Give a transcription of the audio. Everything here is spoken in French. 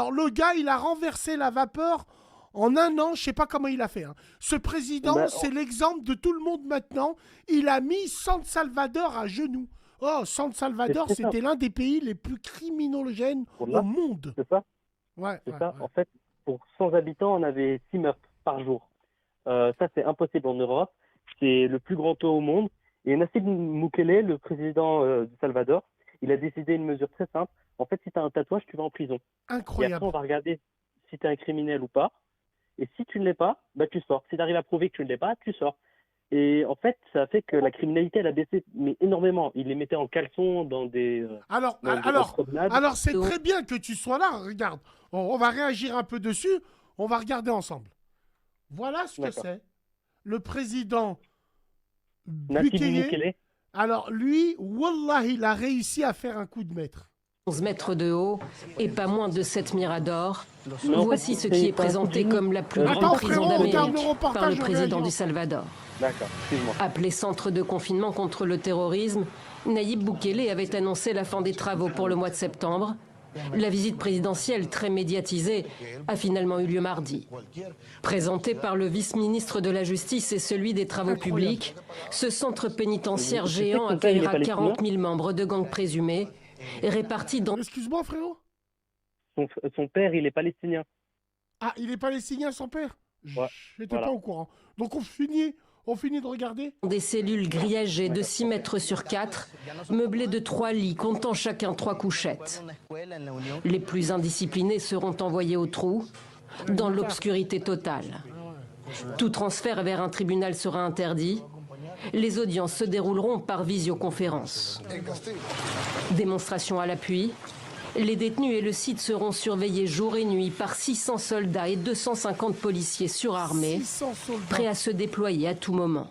Alors le gars, il a renversé la vapeur en un an, je sais pas comment il a fait. Hein. Ce président, Bah, c'est l'exemple de tout le monde maintenant. Il a mis San Salvador à genoux. Oh, San c'est Salvador, très simple. c'était l'un des pays les plus criminogènes au Voilà, monde. c'est ça. Ouais, C'est ouais, ça. ouais. En fait, pour 100 habitants, on avait 6 meurtres par jour. Ça, c'est impossible en Europe. C'est le plus grand taux au monde. Et Nassib Moukele, le président du Salvador, il a décidé une mesure très simple. En fait, si tu as un tatouage, tu vas en prison. Et après, on Incroyable. va regarder si tu es un criminel ou pas. Et si tu ne l'es pas, bah, tu sors. Si tu arrives à prouver que tu ne l'es pas, tu sors. Et en fait, ça a fait que la criminalité, elle a baissé, mais énormément. Ils les mettaient en caleçon Alors, en alors, promenade. alors c'est très bien que tu sois là. Regarde, on va réagir un peu dessus. On va regarder ensemble. Voilà ce que D'accord. c'est. Le président Nassib Bukele. Moukele, Alors lui, wallah, il a réussi à faire un coup de maître. 11 mètres de haut et pas moins de 7 miradors. mais en Voici fait, ce qui est pas un coup de présenté génie. comme la plus Attends, grande prison frérot, on termine le d'Amérique par reportage, le on président réagit du ensemble. Salvador. D'accord, excuse-moi. Appelé centre de confinement contre le terrorisme, Nayib Bukele avait annoncé la fin des travaux pour le mois de septembre. La visite présidentielle, très médiatisée, a finalement eu lieu mardi. Présenté par le vice-ministre de la Justice et celui des Travaux Incroyable. publics, ce centre pénitentiaire Tu sais géant que ton père, il est accueillera palestinien 40 000 membres de gangs présumés, répartis dans Excuse-moi, frérot. Son père, il est palestinien. Ah, il est palestinien, son père. Ouais, J'étais voilà. pas au courant. Donc on finit de regarder. des cellules grillagées de 6 mètres sur 4, meublées de 3 lits comptant chacun 3 couchettes. Les plus indisciplinés seront envoyés au trou, dans l'obscurité totale. Tout transfert vers un tribunal sera interdit. Les audiences se dérouleront par visioconférence. Démonstration à l'appui. Les détenus et le site seront surveillés jour et nuit par 600 soldats et 250 policiers surarmés, 600 soldats. prêts à se déployer à tout moment.